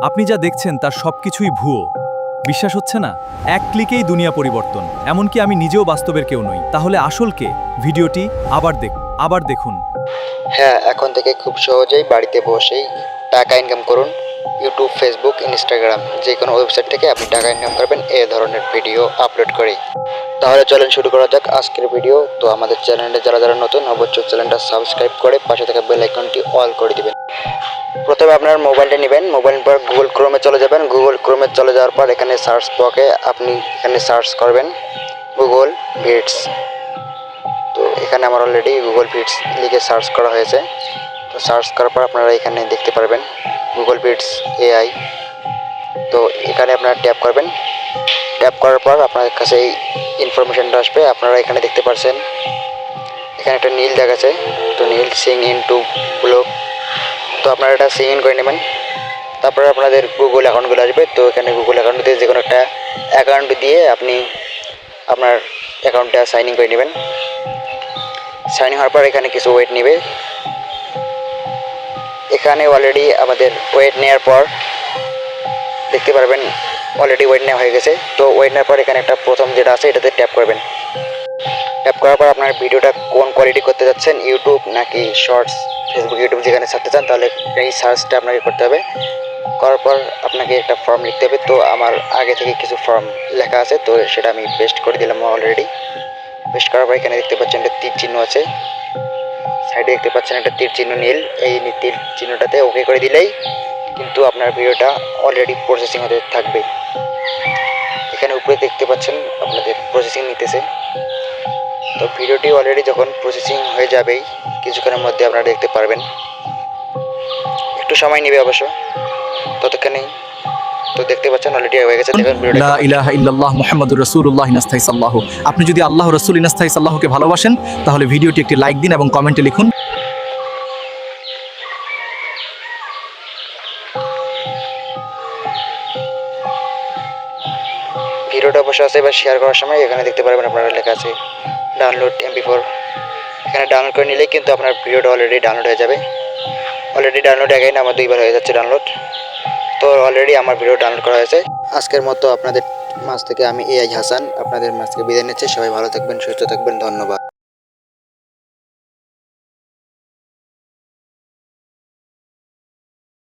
আপনি যা দেখছেন তার সবকিছুই ভুয়ো। বিশ্বাস হচ্ছে না? এক ক্লিকেই দুনিয়া পরিবর্তন। এমনকি আমি নিজেও বাস্তবের কেউ নই। তাহলে আসল কে? ভিডিওটি আবার দেখুন। হ্যাঁ, এখন থেকে খুব সহজেই বাড়িতে বসেই টাকা ইনকাম করুন। ইউটিউব, ফেসবুক, ইনস্টাগ্রাম যে কোনো ওয়েবসাইট থেকে আপনি টাকা ইনকাম করবেন এ ধরনের ভিডিও আপলোড করেই। তাহলে চলেন শুরু করা যাক আজকের ভিডিও। তো আমাদের চ্যানেলে যারা নতুন অবশ্যই চ্যানেলটা সাবস্ক্রাইব করে পাশে থাকা বেল আইকনটি অল করে দিবেন। প্রথমে আপনার মোবাইলটা নেবেন, মোবাইল পর গুগল ক্রোমে চলে যাবেন। গুগল ক্রোমে চলে যাওয়ার পর এখানে সার্চ বক্সে আপনি এখানে সার্চ করবেন গুগল ভিডস। তো এখানে আমার অলরেডি গুগল ভিডস লিখে সার্চ করা হয়েছে। তো সার্চ করার পর আপনারা এখানে দেখতে পারবেন গুগল ভিডস এআই। তো এখানে আপনারা ট্যাপ করবেন। ট্যাপ করার পর আপনার কাছে এই ইনফরমেশনটা আসবে। আপনারা এখানে দেখতে পাচ্ছেন এখানে একটা নীল দেখাচ্ছে। তো নীল সিং ইন টু ব্লগ। তো আপনারা এটা সিং ইন করে নেবেন। তারপরে আপনাদের গুগল অ্যাকাউন্টগুলো আসবে। তো এখানে গুগল অ্যাকাউন্ট দিয়ে যে কোনো একটা অ্যাকাউন্ট দিয়ে আপনি আপনার অ্যাকাউন্টটা সাইন ইন করে নেবেন। সাইন ইন হওয়ার পর এখানে কিছু ওয়েট নেবে। এখানে অলরেডি আমাদের ওয়েট নেওয়ার পর দেখতে পারবেন অলরেডি ওয়েট নেওয়া হয়ে গেছে। তো ওয়েট নেওয়ার পর এখানে একটা প্রথম যেটা আছে এটাতে ট্যাপ করবেন। ট্যাপ করার পর আপনার ভিডিওটা কোন কোয়ালিটি করতে যাচ্ছেন, ইউটিউব নাকি শর্টস, ফেসবুক, ইউটিউব যেখানে ছাড়তে চান তাহলে এই সার্চটা আপনাকে করতে হবে। করার পর আপনাকে একটা ফর্ম লিখতে হবে। তো আমার আগে থেকে কিছু ফর্ম লেখা আছে, তো সেটা আমি পেস্ট করে দিলাম অলরেডি। পেস্ট করার পর এখানে দেখতে পাচ্ছেন একটা তীর চিহ্ন আছে, সাইডে দেখতে পাচ্ছেন একটা তীর চিহ্ন নীল। এই তীর চিহ্নটাতে ওকে করে দিলেই কিন্তু আপনার ভিডিওটা অলরেডি প্রসেসিং হতে থাকবে। এখানে উপরে দেখতে পাচ্ছেন আপনাদের প্রসেসিং নিতেছে। তো ভিডিওটি অলরেডি যখন প্রসেসিং হয়ে যাবেই কিছুক্ষণের মধ্যে আপনারা দেখতে পারবেন। একটু সময় নেবে অবশ্য ততক্ষণেই। তো দেখতে পাচ্ছেন অলরেডি হয়ে গেছে। দেখুন ভিডিওটা লা ইলাহা ইল্লাল্লাহ মুহাম্মাদুর রাসূলুল্লাহ ইনাস্তাহি সাল্লাহু। আপনি যদি আল্লাহ রাসূল ইনাস্তাহি সাল্লাহুকে ভালোবাসেন তাহলে ভিডিওটি একটি লাইক দিন এবং কমেন্টে লিখুন ভিডিওটা অবশ্য আছে। এবার শেয়ার করার সময় এখানে দেখতে পারবেন আপনারা লেখা আছে ডাউনলোড MP4। এখানে ডাউনলোড করে নিলেই কিন্তু আপনার ভিডিওটা অলরেডি ডাউনলোড হয়ে যাবে। অলরেডি ডাউনলোড আগে আমার 2বার হয়ে যাচ্ছে ডাউনলোড। তো অলরেডি আমার ভিডিও ডাউনলোড করা হয়েছে। আজকের মতো আপনাদের মাঝ থেকে আমি AI হাসান আপনাদের মাঝ থেকে বিদায় নিচ্ছি। সবাই ভালো থাকবেন, সুস্থ থাকবেন। ধন্যবাদ।